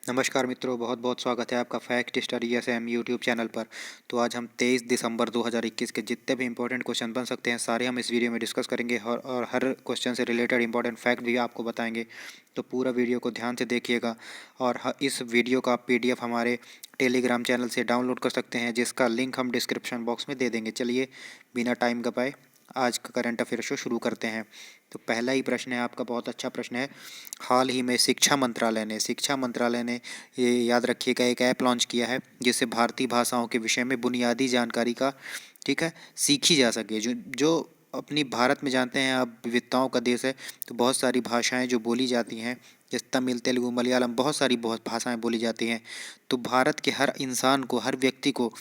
नमस्कार मित्रों, बहुत बहुत स्वागत है आपका Fact Study SM YouTube channel पर। तो आज हम 23 दिसंबर 2021 के जितने भी इंपॉर्टेंट क्वेश्चन बन सकते हैं सारे हम इस वीडियो में डिस्कस करेंगे और हर क्वेश्चन से रिलेटेड इंपॉर्टेंट फैक्ट भी आपको बताएंगे। तो पूरा वीडियो को ध्यान से देखिएगा और इस वीडियो का पीडीएफ हमारे टेलीग्राम चैनल से डाउनलोड कर सकते हैं, जिसका लिंक हम डिस्क्रिप्शन बॉक्स में दे देंगे। चलिए बिना टाइम गवाए आज का करंट अफेयर शो शुरू करते हैं। तो पहला ही प्रश्न है आपका, बहुत अच्छा प्रश्न है। हाल ही में शिक्षा मंत्रालय ने ये याद रखिएगा एक ऐप लॉन्च किया है जिससे भारतीय भाषाओं के विषय में बुनियादी जानकारी का ठीक है सीखी जा सके। जो जो अपनी भारत में जानते हैं आप विविधताओं का देश है, तो बहुत सारी भाषाएं जो बोली जाती हैं, जैसे तमिल, तेलुगु, मलयालम, बहुत भाषाएं बोली जाती हैं। तो भारत के हर इंसान को, हर व्यक्ति को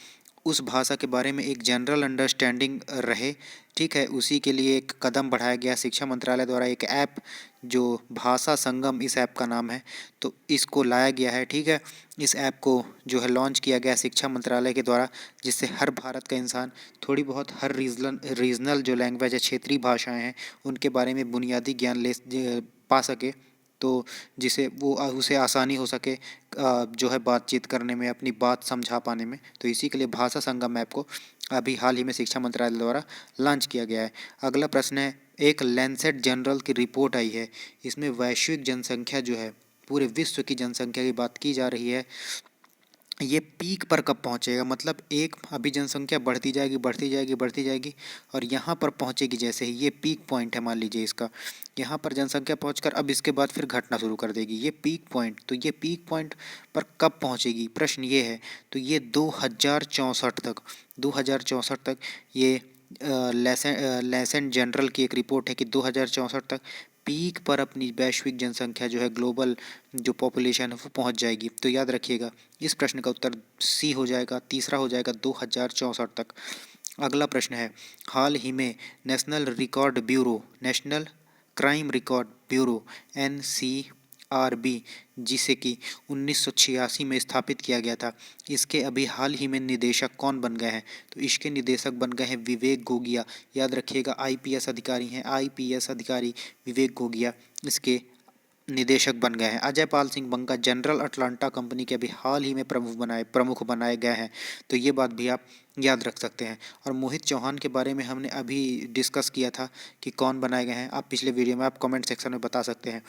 उस भाषा के बारे में एक जनरल अंडरस्टैंडिंग रहे, ठीक है, उसी के लिए एक कदम बढ़ाया गया शिक्षा मंत्रालय द्वारा। एक ऐप जो भाषा संगम इस ऐप का नाम है, तो इसको लाया गया है, ठीक है। इस ऐप को जो है लॉन्च किया गया शिक्षा मंत्रालय के द्वारा, जिससे हर भारत का इंसान थोड़ी बहुत हर रीजनल जो लैंग्वेज है, क्षेत्रीय भाषाएं हैं, उनके बारे में बुनियादी ज्ञान पा सके। तो जिसे वो उसे आसानी हो सके जो है बातचीत करने में, अपनी बात समझा पाने में। तो इसी के लिए भाषा संगम ऐप को अभी हाल ही में शिक्षा मंत्रालय द्वारा लॉन्च किया गया है। अगला प्रश्न है, एक लैंसेट जनरल की रिपोर्ट आई है, इसमें वैश्विक जनसंख्या जो है, पूरे विश्व की जनसंख्या की बात की जा रही है। ये पीक पर कब पहुंचेगा, मतलब एक अभी जनसंख्या बढ़ती जाएगी बढ़ती जाएगी बढ़ती जाएगी और यहाँ पर पहुंचेगी, जैसे ही ये पीक पॉइंट है मान लीजिए इसका, यहाँ पर जनसंख्या पहुंचकर अब इसके बाद फिर घटना शुरू कर देगी। ये पीक पॉइंट, तो ये पीक पॉइंट पर कब पहुंचेगी, प्रश्न ये है। तो ये 2064 तक, 2064 तक ये लेसेंट जनरल की एक रिपोर्ट है कि 2064 तक पीक पर अपनी वैश्विक जनसंख्या जो है, ग्लोबल जो पॉपुलेशन है, वो पहुंच जाएगी। तो याद रखिएगा इस प्रश्न का उत्तर सी हो जाएगा, तीसरा हो जाएगा 2064 तक। अगला प्रश्न है, हाल ही में national crime record bureau NCRB, जिसे कि 1986 में स्थापित किया गया था, इसके अभी हाल ही में निदेशक कौन बन गए हैं। तो इसके निदेशक बन गए हैं विवेक गोगिया। याद रखिएगा IPS अधिकारी हैं, IPS अधिकारी विवेक गोगिया इसके निदेशक बन गए हैं। अजय पाल सिंह बंगा जनरल अटलांटा कंपनी के अभी हाल ही में प्रमुख बनाए गए हैं। तो ये बात भी आप याद रख सकते हैं। और मोहित चौहान के बारे में हमने अभी डिस्कस किया था कि कौन बनाए गए हैं, आप पिछले वीडियो में आप कमेंट सेक्शन में बता सकते हैं।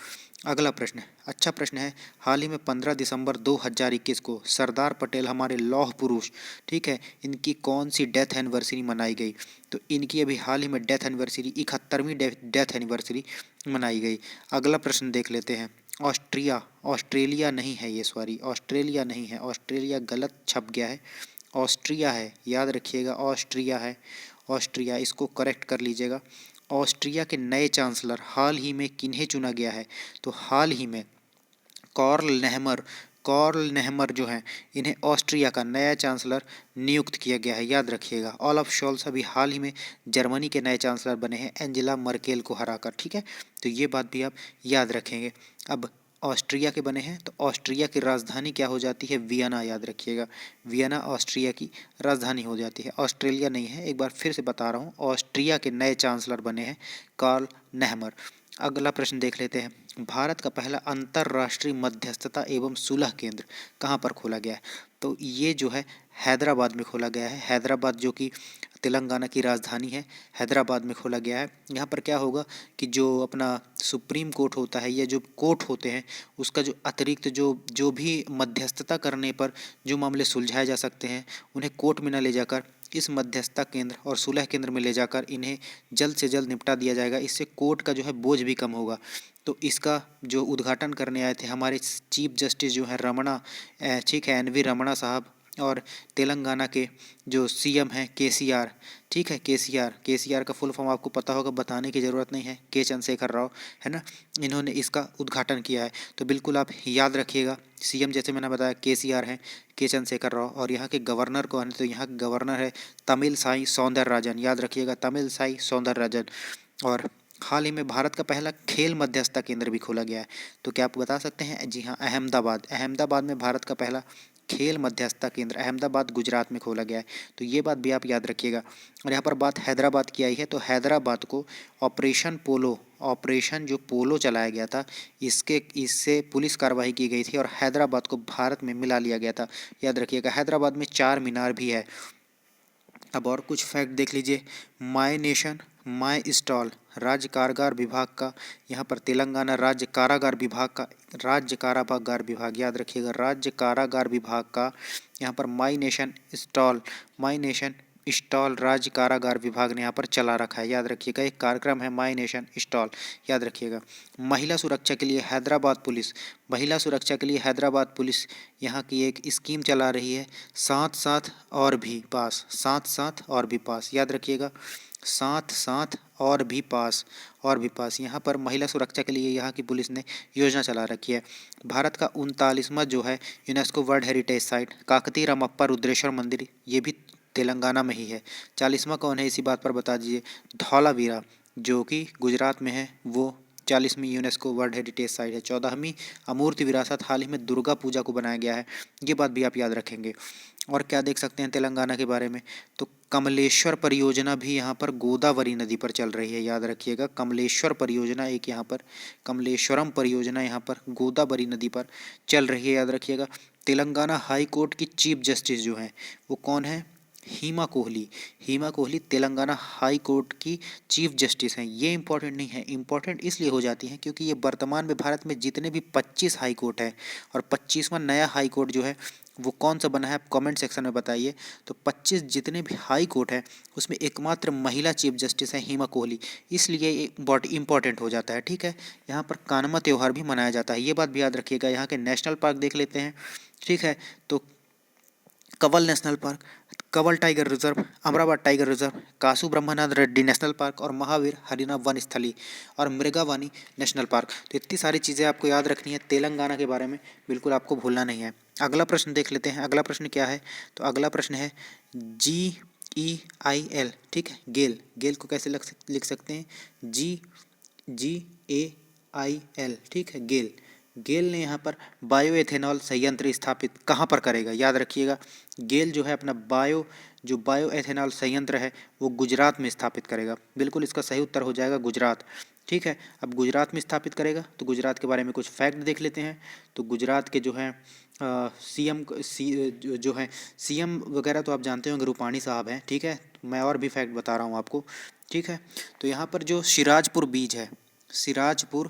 अगला प्रश्न, अच्छा प्रश्न है, हाल ही में 15 दिसंबर 2021 को सरदार पटेल, हमारे लौह पुरुष, ठीक है, इनकी कौन सी डेथ एनिवर्सरी मनाई गई। तो इनकी अभी हाल ही में डेथ एनिवर्सरी 71वीं डेथ एनिवर्सरी मनाई गई। अगला प्रश्न देख लेते हैं, ऑस्ट्रेलिया नहीं है ये, सॉरी ऑस्ट्रेलिया नहीं है, ऑस्ट्रेलिया गलत छप गया है, ऑस्ट्रिया है, याद रखिएगा ऑस्ट्रिया है, ऑस्ट्रिया, इसको करेक्ट कर लीजिएगा। ऑस्ट्रिया के नए चांसलर हाल ही में किन्हें चुना गया है। तो हाल ही में कॉर्ल नेहमर जो हैं, इन्हें ऑस्ट्रिया का नया चांसलर नियुक्त किया गया है, याद रखिएगा। ओलाफ शोल्स अभी हाल ही में जर्मनी के नए चांसलर बने हैं, एंजेला मर्केल को हराकर, ठीक है। तो ये बात भी आप याद रखेंगे। अब ऑस्ट्रिया के बने हैं, तो ऑस्ट्रिया की राजधानी क्या हो जाती है, वियना, याद रखिएगा, वियना ऑस्ट्रिया की राजधानी हो जाती है, ऑस्ट्रेलिया नहीं है। एक बार फिर से बता रहा हूँ, ऑस्ट्रिया के नए चांसलर बने हैं कार्ल नेहमर। अगला प्रश्न देख लेते हैं, भारत का पहला अंतर्राष्ट्रीय मध्यस्थता एवं सुलह केंद्र कहाँ पर खोला गया है। तो ये जो है हैदराबाद में खोला गया है। हैदराबाद जो कि तेलंगाना की राजधानी है, हैदराबाद में खोला गया है। यहाँ पर क्या होगा कि जो अपना सुप्रीम कोर्ट होता है या जो कोर्ट होते हैं, उसका जो अतिरिक्त जो भी मध्यस्थता करने पर जो मामले सुलझाए जा सकते हैं, उन्हें कोर्ट में न ले जाकर इस मध्यस्थता केंद्र और सुलह केंद्र में ले जाकर इन्हें जल्द से जल्द निपटा दिया जाएगा। इससे कोर्ट का जो है बोझ भी कम होगा। तो इसका जो उद्घाटन करने आए थे हमारे चीफ जस्टिस जो है रमणा, ठीक है, NV रमणा साहब, और तेलंगाना के जो CM हैं KCR, ठीक है, KCR का फुल फॉर्म आपको पता होगा, बताने की ज़रूरत नहीं है, के चंद्रशेखर राव, है ना, इन्होंने इसका उद्घाटन किया है। तो बिल्कुल आप याद रखिएगा, CM जैसे मैंने बताया KCR हैं, के चंद्रशेखर राव, और यहाँ के गवर्नर कौन है, तो यहाँ के गवर्नर है तमिल साई सौंदरराजन, याद रखिएगा तमिल साई सौंदरराजन। और हाल ही में भारत का पहला खेल मध्यस्थता केंद्र भी खोला गया है। तो क्या आप बता सकते हैं? जी हाँ, अहमदाबाद में भारत का पहला खेल मध्यस्थता केंद्र अहमदाबाद गुजरात में खोला गया है। तो ये बात भी आप याद रखिएगा। और यहाँ पर बात हैदराबाद की आई है, तो हैदराबाद को ऑपरेशन जो पोलो चलाया गया था, इससे पुलिस कार्रवाई की गई थी और हैदराबाद को भारत में मिला लिया गया था। याद रखिएगा। हैदराबाद में चार मीनार भी है। अब और कुछ फैक्ट देख लीजिए। माय नेशन माय स्टॉल राज्य कारागार विभाग का, यहाँ पर तेलंगाना राज्य कारागार विभाग, याद रखिएगा, राज्य कारागार विभाग का यहाँ पर माय नेशन स्टॉल राज्य कारागार विभाग ने यहाँ पर चला रखा है। याद रखिएगा, एक कार्यक्रम है माय नेशन स्टॉल, याद रखिएगा। महिला सुरक्षा के लिए हैदराबाद पुलिस यहाँ की एक स्कीम चला रही है, साथ साथ और भी पास, याद रखिएगा, साथ और भी पास यहाँ पर महिला सुरक्षा के लिए यहाँ की पुलिस ने योजना चला रखी है। भारत का 39वां जो है UNESCO world heritage site Kakati Ramappa Rudreshwar मंदिर, ये भी तेलंगाना में ही है। 40वां कौन है, इसी बात पर बता दीजिए। धौलावीरा जो कि गुजरात में है, वो 40वीं यूनेस्को वर्ल्ड हेरिटेज साइट है। 14वीं अमूर्त विरासत हाल ही में दुर्गा पूजा को बनाया गया है। ये बात भी आप याद रखेंगे। और क्या देख सकते हैं तेलंगाना के बारे में, तो कमलेश्वर परियोजना भी यहाँ पर गोदावरी नदी पर चल रही है। याद रखिएगा, कमलेश्वरम परियोजना यहाँ पर गोदावरी नदी पर चल रही है। याद रखिएगा। तेलंगाना हाई कोर्ट की चीफ जस्टिस जो हैं वो कौन है? हीमा कोहली तेलंगाना हाई कोर्ट की चीफ जस्टिस हैं। ये इंपॉर्टेंट नहीं है, इंपॉर्टेंट इसलिए हो जाती हैं क्योंकि ये वर्तमान में भारत में जितने भी 25 हाई कोर्ट है और 25वां नया हाई कोर्ट जो है वो कौन सा बना है, आप कमेंट सेक्शन में बताइए। तो 25 जितने भी हाई कोर्ट है उसमें एकमात्र महिला चीफ जस्टिस है हीमा कोहली, इसलिए ये बहुत इंपॉर्टेंट हो जाता है। ठीक है। यहाँ पर कानमा त्यौहार भी मनाया जाता है, ये बात भी याद रखिएगा। यहाँ के नेशनल पार्क देख लेते हैं। ठीक है। तो Kawal national park, Kawal tiger reserve, Amaravati tiger reserve, Kasu Brahmananda Reddy national park और महावीर हरिना वन स्थली और मृगावानी नेशनल पार्क। तो इतनी सारी चीज़ें आपको याद रखनी है तेलंगाना के बारे में, बिल्कुल आपको भूलना नहीं है। अगला प्रश्न देख लेते हैं। अगला प्रश्न क्या है? तो अगला प्रश्न है GEIL। ठीक है, गेल को कैसे लिख सकते हैं? GEIL। ठीक है, गेल ने यहाँ पर बायो एथेनॉल संयंत्र स्थापित कहाँ पर करेगा? याद रखिएगा, गेल जो है अपना बायो एथेनॉल संयंत्र है वो गुजरात में स्थापित करेगा। बिल्कुल इसका सही उत्तर हो जाएगा गुजरात। ठीक है। अब गुजरात में स्थापित करेगा तो गुजरात के बारे में कुछ फैक्ट देख लेते हैं। तो गुजरात के जो हैं सीएम वगैरह तो आप जानते होंगे, रूपाणी साहब हैं। ठीक है। मैं और भी फैक्ट बता रहा हूँ आपको। ठीक है। तो यहाँ पर जो सिराजपुर बीच है, सिराजपुर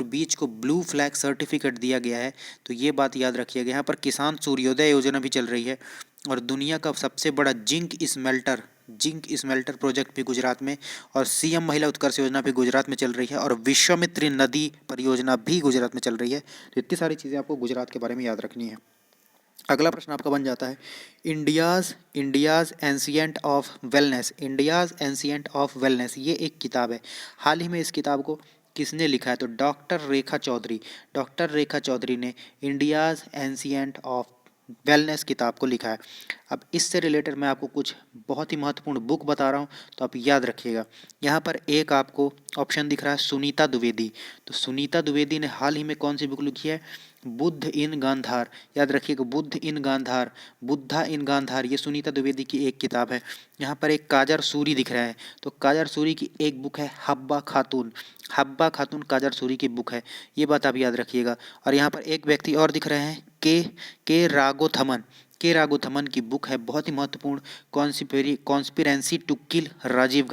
बीच को ब्लू फ्लैग सर्टिफिकेट दिया गया है। तो ये बात याद रखिएगा। यहाँ पर किसान सूर्योदय योजना भी चल रही है और दुनिया का सबसे बड़ा जिंक स्मेल्टर प्रोजेक्ट भी गुजरात में, और सीएम महिला उत्कर्ष योजना भी गुजरात में चल रही है और विश्वामित्री नदी परियोजना भी गुजरात में चल रही है। तो इतनी सारी चीज़ें आपको गुजरात के बारे में याद रखनी है। अगला प्रश्न आपका बन जाता है इंडियाज़ एंशिएंट ऑफ वेलनेस। ये एक किताब है। हाल ही में इस किताब को किसने लिखा है? तो डॉक्टर रेखा चौधरी ने इंडियाज़ एंशिएंट ऑफ वेलनेस किताब को लिखा है। अब इससे रिलेटेड मैं आपको कुछ बहुत ही महत्वपूर्ण बुक बता रहा हूँ, तो आप याद रखिएगा। यहाँ पर एक आपको ऑप्शन दिख रहा है सुनीता द्विवेदी। तो सुनीता द्विवेदी ने हाल ही में कौन सी बुक लिखी है? बुद्ध इन गांधार। याद रखिएगा, बुद्धा इन गांधार, ये सुनीता द्विवेदी की एक किताब है। यहाँ पर एक काजर सूरी दिख रहा है, तो काजर सूरी की एक बुक है हब्बा खातून काजर सूरी की बुक है। ये बात आप याद रखिएगा। और यहाँ पर एक व्यक्ति और दिख रहे हैं, के राघोथमन की बुक है, बहुत ही महत्वपूर्ण, conspiracy to kill Rajiv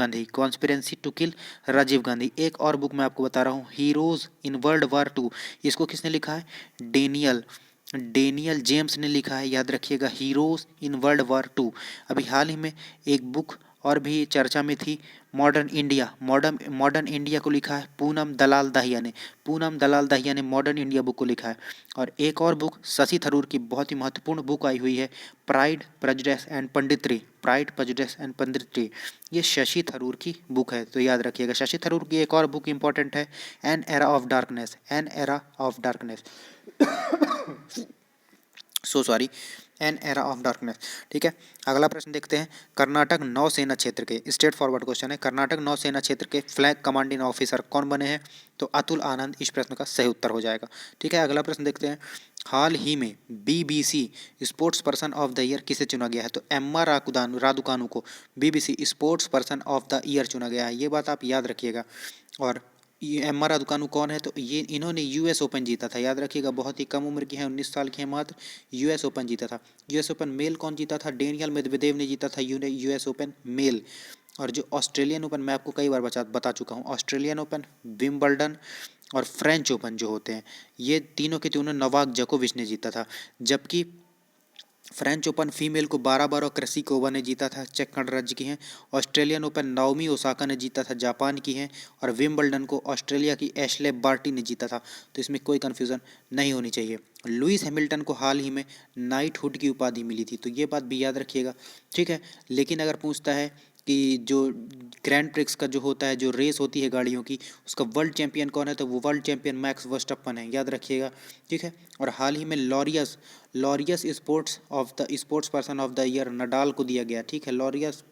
Gandhi. एक और बुक मैं आपको बता रहा हूँ, हीरोज इन वर्ल्ड वार 2। इसको किसने लिखा है? डेनियल जेम्स ने लिखा है। याद रखिएगा, हीरोज इन वर्ल्ड वार 2। अभी हाल ही में एक बुक और भी चर्चा में थी, मॉडर्न इंडिया को लिखा है पूनम दलाल दहिया ने मॉडर्न इंडिया बुक को लिखा है। और एक और बुक शशि थरूर की बहुत ही महत्वपूर्ण बुक आई हुई है, प्राइड प्रेजुडिस एंड पंडितरी। ये शशि थरूर की बुक है, तो याद रखिएगा। शशि थरूर की एक और बुक इंपॉर्टेंट है, an era of darkness. So sorry. An era of darkness. ठीक है, अगला प्रश्न देखते हैं। कर्नाटक नौसेना क्षेत्र के, स्ट्रेट फॉरवर्ड क्वेश्चन है, कर्नाटक नौसेना क्षेत्र के फ्लैग कमांडिंग ऑफिसर कौन बने हैं? तो अतुल आनंद इस प्रश्न का सही उत्तर हो जाएगा। ठीक है, अगला प्रश्न देखते हैं। हाल ही में BBC sports person of the year किसे चुना गया है? तो एम्मा रादुकानु को BBC sports person of the year चुना गया है, ये बात आप याद रखिएगा। और ये एम्मा रादुकानु कौन है? तो ये इन्होंने यूएस ओपन जीता था, याद रखिएगा, बहुत ही कम उम्र की है, 19 साल की है मात्र। यूएस ओपन जीता था। यूएस ओपन मेल कौन जीता था? डेनियल मेदवेदेव ने जीता था यूएस ओपन मेल। और जो ऑस्ट्रेलियन ओपन, मैं आपको कई बार बता चुका हूँ, ऑस्ट्रेलियन ओपन, विंबलडन और फ्रेंच ओपन जो होते हैं, ये तीनों के तीनों नोवाक जोकोविच ने जीता था। जबकि फ्रेंच ओपन फीमेल को 12 बार और क्रेसिकोवा ने जीता था, चेक गणराज्य की हैं। ऑस्ट्रेलियन ओपन नाओमी ओसाका ने जीता था, जापान की हैं। और विंबलडन को ऑस्ट्रेलिया की एशले बार्टी ने जीता था। तो इसमें कोई कन्फ्यूज़न नहीं होनी चाहिए। लुइस हैमिल्टन को हाल ही में नाइटहुड की उपाधि मिली थी, तो ये बात भी याद रखिएगा। ठीक है, लेकिन अगर पूछता है कि जो ग्रैंड प्रिक्स का जो होता है, जो रेस होती है गाड़ियों की, उसका वर्ल्ड चैंपियन कौन है? तो वो वर्ल्ड चैंपियन मैक्स वर्स्टप्पन है, याद रखिएगा। ठीक है, और हाल ही में Laureus sports person of the year Nadal को दिया गया। ठीक है, Laureus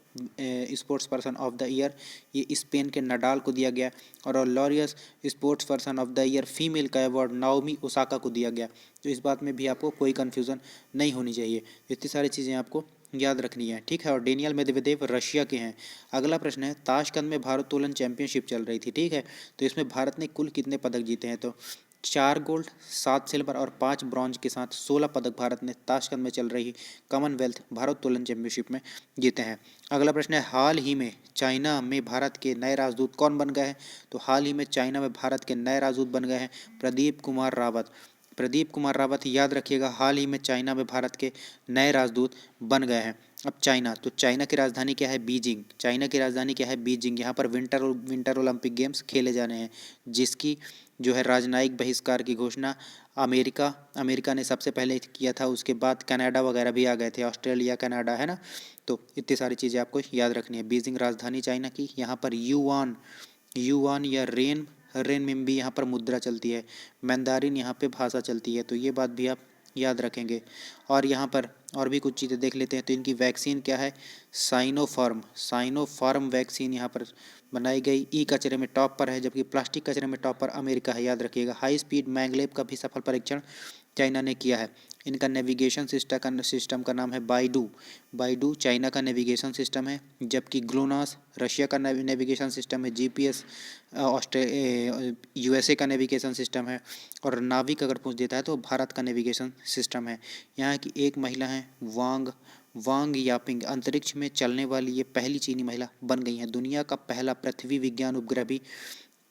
sports person of the year ये स्पेन के नडाल को दिया गया। और Laureus sports person of the year female का अवार्ड नाओमी ओसाका को दिया गया। तो इस बात में भी आपको कोई कन्फ्यूज़न नहीं होनी चाहिए, इतनी सारी चीज़ें आपको याद रखनी है। ठीक है, और डेनियल मेदवेदेव रशिया के हैं। अगला प्रश्न है, ताशकंद में भारोत्तोलन चैंपियनशिप चल रही थी। ठीक है, तो इसमें भारत ने कुल कितने पदक जीते हैं? तो 4 गोल्ड, 7 सिल्वर और 5 ब्रॉन्ज के साथ 16 पदक भारत ने ताशकंद में चल रही कॉमनवेल्थ भारोत्तोलन चैंपियनशिप में जीते हैं। अगला प्रश्न है, हाल ही में चाइना में भारत के नए राजदूत कौन बन गए हैं? तो हाल ही में चाइना में भारत के नए राजदूत बन गए हैं प्रदीप कुमार रावत। प्रदीप कुमार रावत, याद रखिएगा, हाल ही में चाइना में भारत के नए राजदूत बन गए हैं। अब चाइना, तो चाइना की राजधानी क्या है? बीजिंग। चाइना की राजधानी क्या है? बीजिंग। यहाँ पर विंटर ओलंपिक गेम्स खेले जाने हैं, जिसकी जो है राजनयिक बहिष्कार की घोषणा अमेरिका ने सबसे पहले किया था। उसके बाद कनाडा वगैरह भी आ गए थे, ऑस्ट्रेलिया, कनाडा, है ना। तो इतनी सारी चीज़ें आपको याद रखनी है। बीजिंग राजधानी चाइना की। यहाँ पर युआन या रेनमिनबी यहाँ पर मुद्रा चलती है। मैंदारिन यहाँ पे भाषा चलती है, तो ये बात भी आप याद रखेंगे। और यहाँ पर और भी कुछ चीज़ें देख लेते हैं। तो इनकी वैक्सीन क्या है? साइनोफार्म वैक्सीन यहाँ पर बनाई गई। ई कचरे में टॉप पर है, जबकि प्लास्टिक कचरे में टॉप पर अमेरिका है, याद रखिएगा। हाई स्पीड मैग्लेव का भी सफल परीक्षण चाइना ने किया है। इनका नेविगेशन सिस्टम का नाम है बाइडू चाइना का नेविगेशन सिस्टम है। जबकि ग्लोनास रशिया का नेविगेशन सिस्टम है। जीपीएस यूएसए का नेविगेशन सिस्टम है। और नाविक अगर पूछ देता है तो भारत का नेविगेशन सिस्टम है। यहाँ की एक महिला है वांग यापिंग, अंतरिक्ष में चलने वाली ये पहली चीनी महिला बन गई है। दुनिया का पहला पृथ्वी विज्ञान उपग्रह भी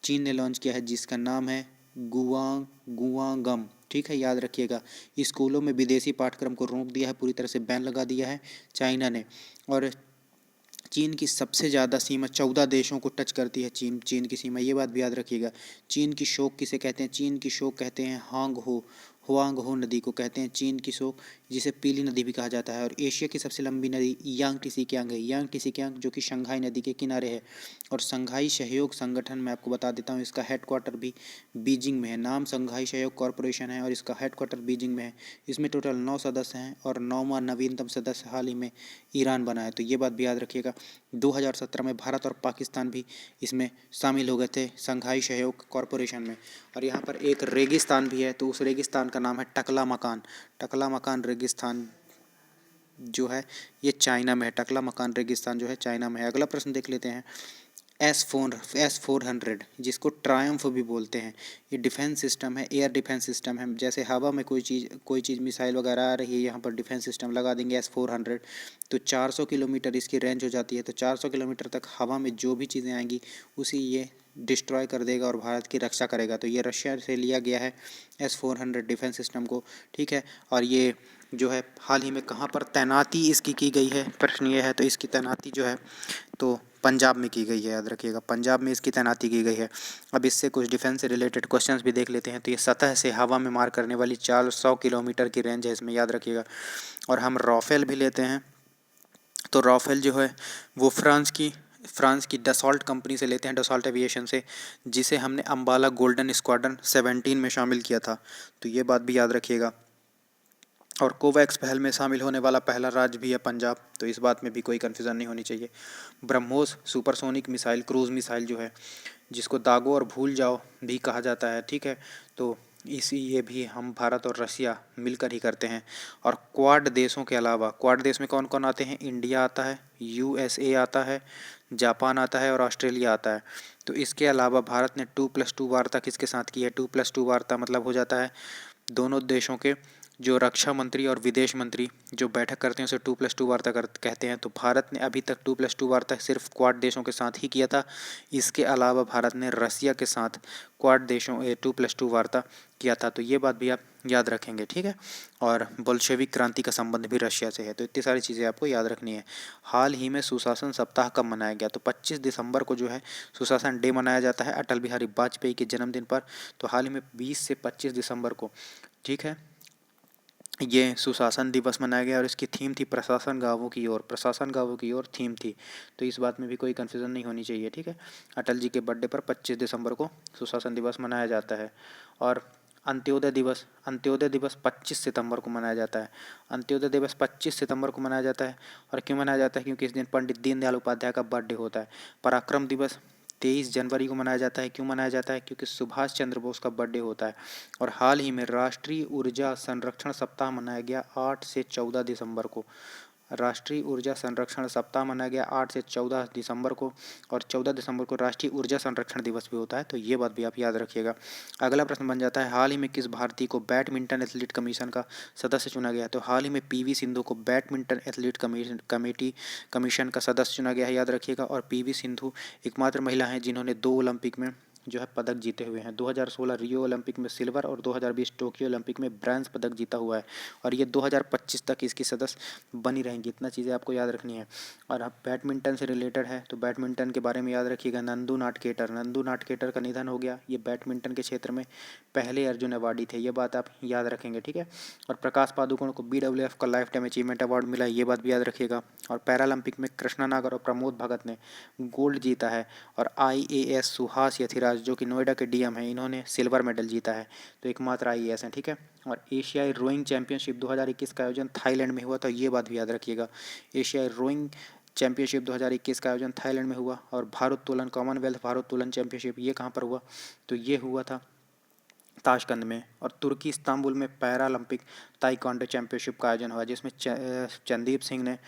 चीन ने लॉन्च किया है, जिसका नाम है गुआंगम। ठीक है, याद रखिएगा। स्कूलों में विदेशी पाठ्यक्रम को रोक दिया है, पूरी तरह से बैन लगा दिया है चाइना ने। और चीन की सबसे ज़्यादा सीमा 14 देशों को टच करती है। चीन की सीमा, ये बात भी याद रखिएगा। चीन की शोक किसे कहते हैं? चीन की शोक कहते हैं हुआंग हो नदी को कहते हैं चीन की शोक, जिसे पीली नदी भी कहा जाता है। और एशिया की सबसे लंबी नदी यांगटीसी कियांग जो कि शंघाई नदी के किनारे है। और शंघाई सहयोग संगठन, मैं आपको बता देता हूँ, इसका हेडक्वार्टर भी बीजिंग में है। नाम शंघाई सहयोग कॉरपोरेशन है और इसका हेडक्वार्टर बीजिंग में है। इसमें टोटल 9 सदस्य हैं और 9वां नवीनतम सदस्य हाल ही में ईरान बना है, तो ये बात भी याद रखिएगा। 2017 में भारत और पाकिस्तान भी इसमें शामिल हो गए थे शंघाई सहयोग कॉरपोरेशन में। और यहाँ पर एक रेगिस्तान भी है, तो उस रेगिस्तान का नाम है टकला मकान रेगिस्तान जो है ये चाइना में है। टकला मकान रेगिस्तान जो है चाइना में है। अगला प्रश्न देख लेते हैं। S-400 जिसको ट्रायम्फ भी बोलते हैं, ये डिफेंस सिस्टम है, एयर डिफेंस सिस्टम है। जैसे हवा में कोई चीज़ मिसाइल वगैरह आ रही है, यहाँ पर डिफेंस सिस्टम लगा देंगे S-400, तो 400 किलोमीटर इसकी रेंज हो जाती है। तो 400 किलोमीटर तक हवा में जो भी चीज़ें आएंगी उसी ये डिस्ट्रॉय कर देगा और भारत की रक्षा करेगा। तो ये रशिया से लिया गया है S-400 डिफेंस सिस्टम को। ठीक है, और ये जो है हाल ही में कहाँ पर तैनाती इसकी की गई है, प्रश्न ये है। तो इसकी तैनाती जो है तो पंजाब में की गई है, याद रखिएगा, पंजाब में इसकी तैनाती की गई है। अब इससे कुछ डिफेंस से रिलेटेड क्वेश्चंस भी देख लेते हैं। तो ये सतह से हवा में मार करने वाली 400 किलोमीटर की रेंज है इसमें, याद रखिएगा। और हम राफेल भी लेते हैं, तो राफेल जो है वो फ्रांस की डसॉल्ट कंपनी से लेते हैं, डसॉल्ट एविएशन से, जिसे हमने अम्बाला गोल्डन स्क्वाड्रन 17 में शामिल किया था। तो ये बात भी याद रखिएगा। और कोवैक्स पहल में शामिल होने वाला पहला राज्य भी है पंजाब, तो इस बात में भी कोई कन्फ्यूज़न नहीं होनी चाहिए। BrahMos supersonic missile, cruise missile जो है, जिसको दागो और भूल जाओ भी कहा जाता है, ठीक है, तो ये भी हम भारत और रशिया मिलकर ही करते हैं। और क्वाड देशों के अलावा, क्वाड देश में कौन कौन आते हैं? इंडिया आता है, यूएसए आता है, जापान आता है और ऑस्ट्रेलिया आता है। तो इसके अलावा भारत ने 2+2 वार्ता किसके साथ की है? 2+2 वार्ता मतलब हो जाता है दोनों देशों के जो रक्षा मंत्री और विदेश मंत्री जो बैठक करते हैं उसे 2+2 वार्ता कहते हैं। तो भारत ने अभी तक 2+2 वार्ता सिर्फ क्वाड देशों के साथ ही किया था। इसके अलावा भारत ने रसिया के साथ क्वाड देशों 2+2 वार्ता किया था। तो ये बात भी आप याद रखेंगे, ठीक है। और बोल्शेविक क्रांति का संबंध भी रशिया से है। तो इतनी सारी चीज़ें आपको याद रखनी है। हाल ही में सुशासन सप्ताह कब मनाया गया? तो 25 दिसंबर को जो है सुशासन डे मनाया जाता है अटल बिहारी वाजपेयी के जन्मदिन पर। तो हाल ही में 20 से 25 दिसंबर को, ठीक है, ये सुशासन दिवस मनाया गया और इसकी थीम थी प्रशासन गाँवों की ओर, प्रशासन गाँवों की ओर थीम थी। तो इस बात में भी कोई कन्फ्यूज़न नहीं होनी चाहिए, ठीक है। अटल जी के बर्थडे पर 25 दिसंबर को सुशासन दिवस मनाया जाता है। और अंत्योदय दिवस 25 सितंबर को मनाया जाता है। अंत्योदय दिवस 25 सितंबर को मनाया जाता है। और क्यों मनाया जाता है? क्योंकि इस दिन पंडित दीनदयाल उपाध्याय का बर्थडे होता है। पराक्रम दिवस 23 जनवरी को मनाया जाता है। क्यों मनाया जाता है? क्योंकि सुभाष चंद्र बोस का बर्थडे होता है। और हाल ही में राष्ट्रीय ऊर्जा संरक्षण सप्ताह मनाया गया 8 से 14 दिसंबर को। राष्ट्रीय ऊर्जा संरक्षण सप्ताह मनाया गया 8 से 14 दिसंबर को। और 14 दिसंबर को राष्ट्रीय ऊर्जा संरक्षण दिवस भी होता है। तो ये बात भी आप याद रखिएगा। अगला प्रश्न बन जाता है, हाल ही में किस भारतीय को बैडमिंटन एथलीट कमीशन का सदस्य चुना गया? तो हाल ही में पीवी सिंधु को बैडमिंटन एथलीट कमीशन का सदस्य चुना गया है, याद रखिएगा। और पीवी सिंधु एकमात्र महिला हैं जिन्होंने 2 ओलंपिक में जो है पदक जीते हुए हैं। 2016 रियो ओलंपिक में सिल्वर और 2020 टोक्यो ओलंपिक में ब्रांज पदक जीता हुआ है। और ये 2025 तक इसकी सदस्य बनी रहेंगी। इतना चीज़ें आपको याद रखनी है। और अब बैडमिंटन से रिलेटेड है तो बैडमिंटन के बारे में याद रखिएगा। नंदू नाटकेटर का निधन हो गया। ये बैडमिंटन के क्षेत्र में पहले अर्जुन अवार्डी थे, ये बात आप याद रखेंगे, ठीक है। और प्रकाश पादुकोण को BWF का लाइफ टाइम अचीवमेंट अवार्ड मिला, ये बात भी याद रखिएगा। और पैरालंपिक में कृष्णा नागर और प्रमोद भगत ने गोल्ड जीता है। और IAS सुहास यथिराज जो कि नोएडा के DM हैं, इन्होंने सिल्वर मेडल जीता है। तो एकमात्र IAS हैं, ठीक है। और एशियाई रोइंग चैंपियनशिप 2021 का आयोजन थाईलैंड में हुआ था, ये बात भी याद रखिएगा। एशियाई रोइंग चैंपियनशिप 2021 का आयोजन थाईलैंड में हुआ। और भारोत्तोलन कॉमनवेल्थ भारोत्तोलन चैंपियनशिप ये कहाँ पर हुआ? तो ये हुआ था ताशकंद में। और तुर्की इस्तांबुल में पैरालंपिक ताइक्वांडो चैंपियनशिप का आयोजन हुआ जिसमें चंदीप सिंह ने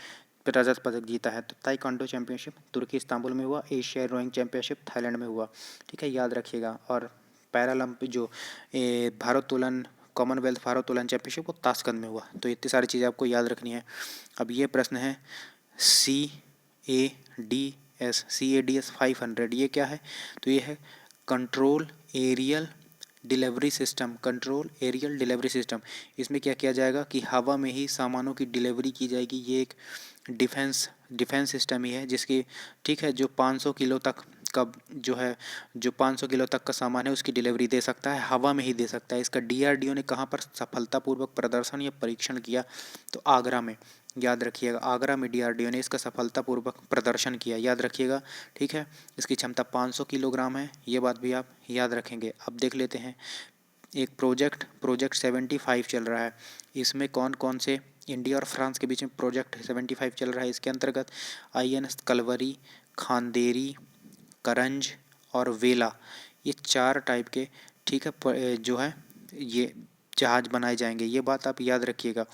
रजत पदक जीता है। तो ताइक्वांडो चैंपियनशिप तुर्की इस्तांबुल में हुआ, एशियाई रोइंग चैंपियनशिप थाईलैंड में हुआ, ठीक है, याद रखिएगा। और पैरालंपिक जो भारोत्तोलन कॉमनवेल्थ भारोत्तोलन चैंपियनशिप वो ताशकंद में हुआ। तो इतनी सारी चीज़ें आपको याद रखनी है। अब ये प्रश्न है CADS 500, ये क्या है? तो ये है कंट्रोल एरियल डिलीवरी सिस्टम। इसमें क्या किया जाएगा कि हवा में ही सामानों की डिलीवरी की जाएगी। ये एक डिफेंस सिस्टम ही है जिसकी, ठीक है, जो 500 किलो तक का जो 500 किलो तक का सामान है उसकी डिलीवरी दे सकता है, हवा में ही दे सकता है। इसका DRDO ने कहाँ पर सफलतापूर्वक प्रदर्शन या परीक्षण किया? तो आगरा में, याद रखिएगा। आगरा में DRDO ने इसका सफलतापूर्वक प्रदर्शन किया, याद रखिएगा, ठीक है। इसकी क्षमता 500 किलोग्राम है, ये बात भी आप याद रखेंगे। अब देख लेते हैं एक प्रोजेक्ट 75 चल रहा है। इसमें कौन कौन से इंडिया और फ्रांस के बीच में प्रोजेक्ट 75 चल रहा है? इसके अंतर्गत INS कलवरी, खांदेरी, करंज और वेला, ये 4 टाइप के, ठीक है, जो है ये जहाज़ बनाए जाएंगे, ये बात आप याद रखिएगा।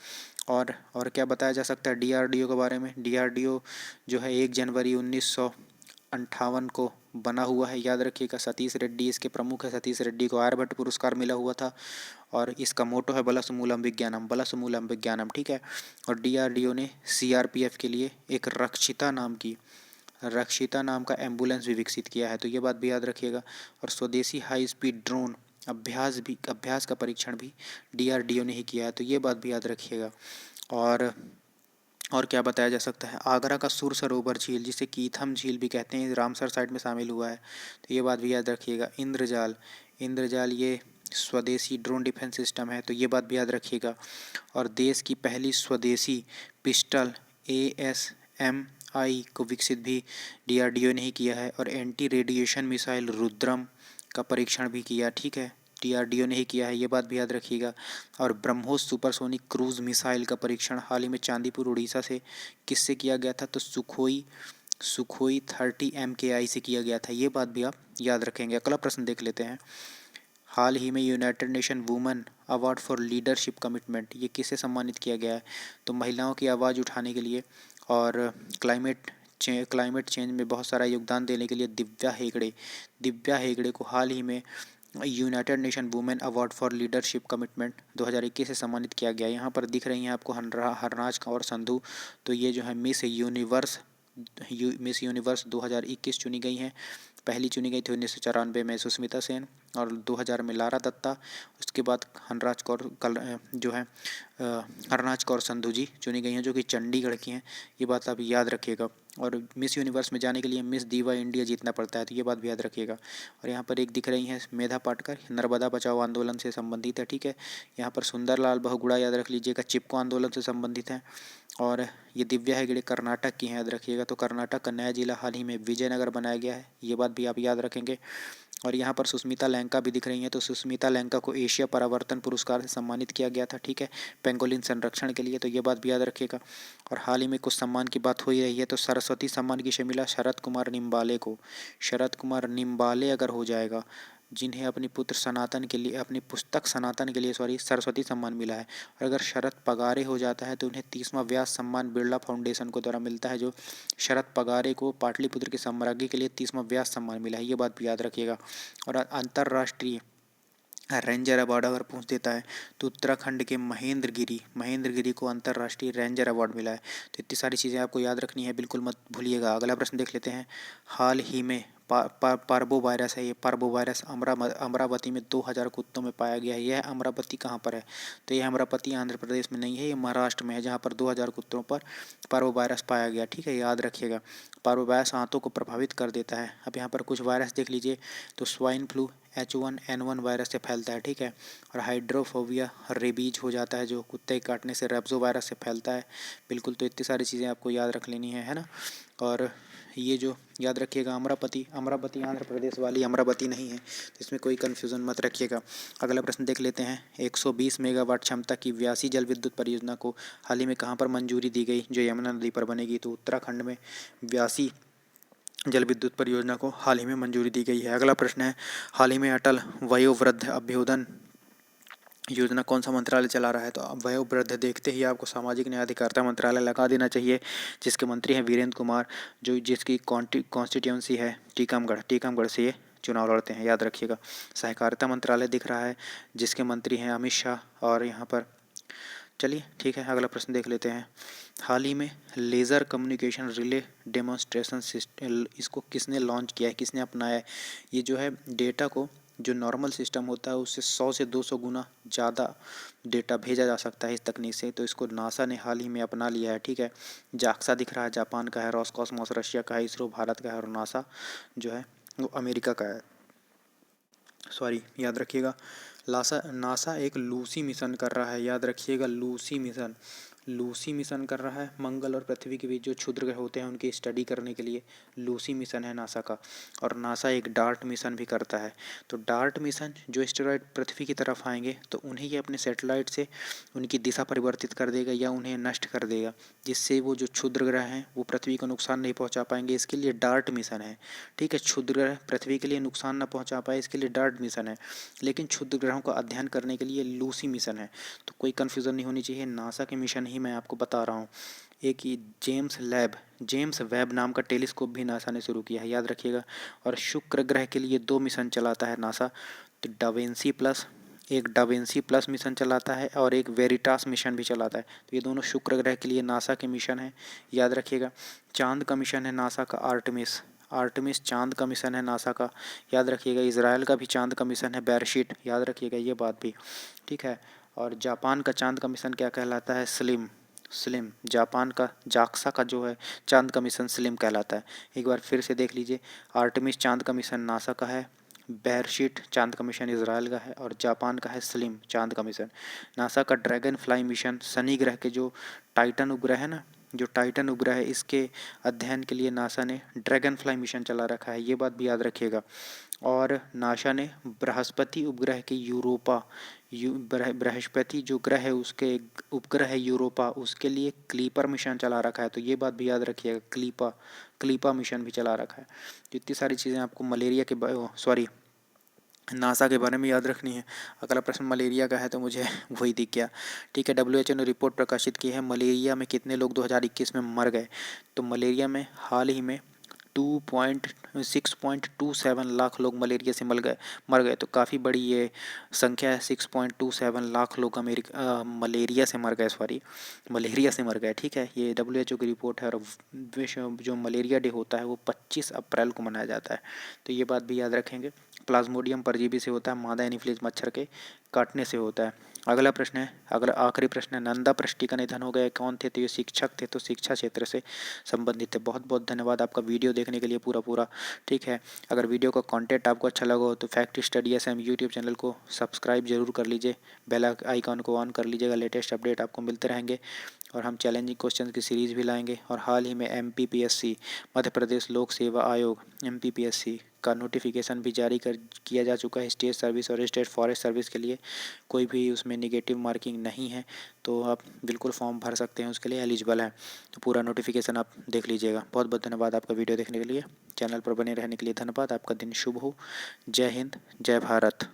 और क्या बताया जा सकता है DRDO के बारे में? DRDO जो है 1 जनवरी 1958 को बना हुआ है, याद रखिएगा। सतीश रेड्डी इसके प्रमुख है। सतीश रेड्डी को आर्यभट्ट पुरस्कार मिला हुआ था। और इसका मोटो है बलसमूलम विज्ञानम, ठीक है। और DRDO ने CRPF के लिए एक रक्षिता नाम का एम्बुलेंस भी विकसित किया है, तो ये बात भी याद रखिएगा। और स्वदेशी हाई स्पीड ड्रोन अभ्यास का परीक्षण भी DRDO ने ही किया है, तो ये बात भी याद रखिएगा। और क्या बताया जा सकता है? आगरा का सुर सरोवर झील, जिसे कीथम झील भी कहते हैं, रामसर साइट में शामिल हुआ है, तो ये बात भी याद रखिएगा। इंद्रजाल ये स्वदेशी ड्रोन डिफेंस सिस्टम है, तो ये बात भी याद रखिएगा। और देश की पहली स्वदेशी पिस्टल ASMI को विकसित भी DRDO ने ही किया है। और एंटी रेडिएशन मिसाइल रुद्रम का परीक्षण भी किया, ठीक है। DRDO ने ही किया है, ये बात भी याद रखिएगा। और ब्रह्मोस सुपरसोनिक क्रूज मिसाइल का परीक्षण हाल ही में चांदीपुर उड़ीसा से किससे किया गया था, तो सुखोई 30 MKI से किया गया था, ये बात भी आप याद रखेंगे। अगला प्रश्न देख लेते हैं। हाल ही में United nation women award for leadership commitment, ये किसे सम्मानित किया गया है, तो महिलाओं की आवाज़ उठाने के लिए और क्लाइमेट चेंज में बहुत सारा योगदान देने के लिए दिव्या हेगड़े को हाल ही में United nation women award for leadership commitment 2021 से सम्मानित किया गया। यहाँ पर दिख रही हैं आपको हरनाज कौर संधू, तो ये जो है मिस यूनिवर्स 2021 चुनी गई हैं। पहली चुनी गई थी 1994 में सुष्मिता सेन, और 2000 में लारा दत्ता। उसके बाद हरनाज कौर संधू जी चुनी गई हैं, जो कि चंडीगढ़ की हैं, ये बात आप याद रखिएगा। और मिस यूनिवर्स में जाने के लिए मिस दीवा इंडिया जीतना पड़ता है, तो ये बात भी याद रखिएगा। और यहाँ पर एक दिख रही हैं मेधा पाटकर, नर्मदा बचाओ आंदोलन से संबंधित है, ठीक है। यहाँ पर सुंदरलाल बहुगुणा याद रख लीजिएगा, चिपको आंदोलन से संबंधित हैं। और ये दिव्या हेगड़े कर्नाटक की हैं, याद रखिएगा। तो कर्नाटक का नया जिला हाल ही में विजयनगर बनाया गया है, ये बात भी आप याद रखेंगे। और यहाँ पर सुष्मिता लैंका भी दिख रही हैं, तो सुष्मिता लैंका को एशिया परावर्तन पुरस्कार से सम्मानित किया गया था, ठीक है, पेंगोलिन संरक्षण के लिए, तो ये बात भी याद रखिएगा। और हाल ही में कुछ सम्मान की बात हो ही रही है, तो सरस्वती सम्मान किसे मिला, शरद कुमार निम्बाले को। शरद कुमार निम्बाले अगर हो जाएगा, जिन्हें अपनी पुस्तक सनातन के लिए सरस्वती सम्मान मिला है। और अगर शरद पगारे हो जाता है तो उन्हें 30वां व्यास सम्मान बिरला फाउंडेशन को द्वारा मिलता है, जो शरद पगारे को पाटलिपुत्र के साम्राज्य के लिए 30वां व्यास सम्मान मिला है, ये बात भी याद रखिएगा। और अंतर्राष्ट्रीय रेंजर अवार्ड अगर पूछ देता है, तो उत्तराखंड के महेंद्र गिरी को अंतर्राष्ट्रीय रेंजर अवार्ड मिला है। तो इतनी सारी चीज़ें आपको याद रखनी है, बिल्कुल मत भूलिएगा। अगला प्रश्न देख लेते हैं। हाल ही में पार्बो वायरस है, ये पार्बो वायरस अमरावती में 2000 कुत्तों में पाया गया है। यह अमरावती कहाँ पर है, तो यह अमरावती आंध्र प्रदेश में नहीं है, ये महाराष्ट्र में है, जहाँ पर 2000 कुत्तों पर पार्बो वायरस पाया गया, ठीक है, याद रखिएगा। पार्बो वायरस आंतों को प्रभावित कर देता है। अब यहाँ पर कुछ वायरस देख लीजिए, तो स्वाइन फ्लू H1N1 वायरस से फैलता है, ठीक है। और हाइड्रोफोबिया रेबीज हो जाता है, जो कुत्ते काटने से रेब्जो वायरस से फैलता है, बिल्कुल। तो इतनी सारी चीज़ें आपको याद रख लेनी है ना। और ये जो याद रखिएगा, अमरावती आंध्र प्रदेश वाली अमरावती नहीं है, तो इसमें कोई कन्फ्यूज़न मत रखिएगा। अगला प्रश्न देख लेते हैं। 120 मेगावाट क्षमता की व्यासी जल विद्युत परियोजना को हाल ही में कहाँ पर मंजूरी दी गई, जो यमुना नदी पर बनेगी, तो उत्तराखंड में व्यासी जल विद्युत परियोजना को हाल ही में मंजूरी दी गई है। अगला प्रश्न है, हाल ही में अटल वयोवृद्ध अभ्युदय योजना कौन सा मंत्रालय चला रहा है, तो वयोवृद्ध देखते ही आपको सामाजिक न्याय अधिकारिता मंत्रालय लगा देना चाहिए, जिसके मंत्री हैं वीरेंद्र कुमार, जिसकी कॉन्स्टिट्यूंसी है टीकमगढ़ से ये चुनाव लड़ते हैं, याद रखिएगा। सहकारिता मंत्रालय दिख रहा है, जिसके मंत्री हैं अमित शाह। और यहाँ पर चलिए ठीक है, अगला प्रश्न देख लेते हैं। हाल ही में laser communication relay demonstration system, इसको किसने लॉन्च किया है, किसने अपनाया है। ये जो है डेटा को, जो नॉर्मल सिस्टम होता है उससे 100 से 200 गुना ज़्यादा डेटा भेजा जा सकता है इस तकनीक से, तो इसको नासा ने हाल ही में अपना लिया है, ठीक है। जाक्सा दिख रहा है, जापान का है, रॉसकॉस्मोस रशिया का है, इसरो भारत का है, और नासा जो है वो अमेरिका का है, याद रखिएगा। नासा एक लूसी मिशन कर रहा है, याद रखिएगा, लूसी मिशन कर रहा है। मंगल और पृथ्वी के बीच जो क्षुद्र ग्रह होते हैं उनकी स्टडी करने के लिए लूसी मिशन है नासा का। और नासा एक डार्ट मिशन भी करता है। तो डार्ट मिशन जो एस्टेरॉयड पृथ्वी की तरफ आएंगे तो उन्हें ये अपने सैटेलाइट से उनकी दिशा परिवर्तित कर देगा या उन्हें नष्ट कर देगा, जिससे वो जो क्षुद्र ग्रह हैं वो पृथ्वी को नुकसान नहीं पहुँचा पाएंगे। इसके लिए डार्ट मिशन है, ठीक है। क्षुद्र ग्रह पृथ्वी के लिए नुकसान न पहुँचा पाए, इसके लिए डार्ट मिशन है। लेकिन क्षुद्र ग्रहों का अध्ययन करने के लिए लूसी मिशन है। तो कोई कन्फ्यूज़न नहीं होनी चाहिए, नासा के मिशन ही मैं आपको बता रहा हूँ। एक ही जेम्स वेब नाम का टेलीस्कोप भी नासा ने शुरू किया है, याद रखिएगा। और शुक्र ग्रह के लिए 2 मिशन चलाता है नासा, तो डाविंसी प्लस मिशन चलाता है और एक वेरिटास मिशन भी चलाता है। तो ये दोनों शुक्र ग्रह के लिए नासा के मिशन हैं, याद रखिएगा। चांद का मिशन है नासा का आर्टेमिस चांद का मिशन है नासा का, याद रखिएगा। इजराइल का भी चांद का मिशन है बेरशीट, याद रखिएगा ये बात भी, ठीक है। और जापान का चांद का मिशन क्या कहलाता है, स्लिम। जापान का जाक्सा का जो है चांद का मिशन स्लिम कहलाता है। एक बार फिर से देख लीजिए, आर्टेमिस चांद का मिशन नासा का है, बेरशीट चांद का मिशन इजराइल का है, और जापान का है स्लिम चांद का मिशन। नासा का ड्रैगन फ्लाई मिशन शनि ग्रह के जो टाइटन उपग्रह है ना, जो टाइटन उपग्रह है इसके अध्ययन के लिए नासा ने ड्रैगन फ्लाई मिशन चला रखा है, ये बात भी याद रखिएगा। और नासा ने बृहस्पति उपग्रह के बृहस्पति जो ग्रह है उसके उपग्रह है यूरोपा, उसके लिए क्लीपर मिशन चला रखा है, तो ये बात भी याद रखिएगा, क्लीपा मिशन भी चला रखा है। तो इतनी सारी चीज़ें आपको मलेरिया के नासा के बारे में याद रखनी है। अगला प्रश्न मलेरिया का है तो मुझे वही दिख गया। ठीक है, WHO ने रिपोर्ट प्रकाशित की है, मलेरिया में कितने लोग 2021 में मर गए। तो मलेरिया में हाल ही में 6.27 लाख लोग मलेरिया से मर गए। तो काफ़ी बड़ी ये संख्या है, 6.27 लाख लोग मलेरिया से मर गए। ठीक है, ये WHO की रिपोर्ट है। और विश्व जो मलेरिया डे होता है वो 25 अप्रैल को मनाया जाता है, तो ये बात भी याद रखेंगे। प्लाज्मोडियम परजीवी से होता है, मादा एनीफिलीज मच्छर के काटने से होता है। अगला आखिरी प्रश्न है, नंदा पृष्टि का निधन हो गया, कौन थे। तो ये शिक्षक थे, तो शिक्षा क्षेत्र से संबंधित है। बहुत बहुत धन्यवाद आपका वीडियो देखने के लिए पूरा। ठीक है, अगर वीडियो का कंटेंट आपको अच्छा लगा हो तो Fact Study SM YouTube channel को सब्सक्राइब जरूर कर लीजिए, बेल आइकॉन को ऑन कर लीजिएगा, लेटेस्ट अपडेट आपको मिलते रहेंगे। और हम चैलेंजिंग क्वेश्चन की सीरीज़ भी लाएंगे। और हाल ही में MPPSC मध्य प्रदेश लोक सेवा आयोग MPPSC का नोटिफिकेशन भी जारी किया जा चुका है स्टेट सर्विस और स्टेट फॉरेस्ट सर्विस के लिए। कोई भी उसमें निगेटिव मार्किंग नहीं है, तो आप बिल्कुल फॉर्म भर सकते हैं, उसके लिए एलिजिबल है। तो पूरा नोटिफिकेशन आप देख लीजिएगा। बहुत बहुत धन्यवाद आपका वीडियो देखने के लिए। चैनल पर बने रहने के लिए धन्यवाद। आपका दिन शुभ हो। जय हिंद, जय भारत।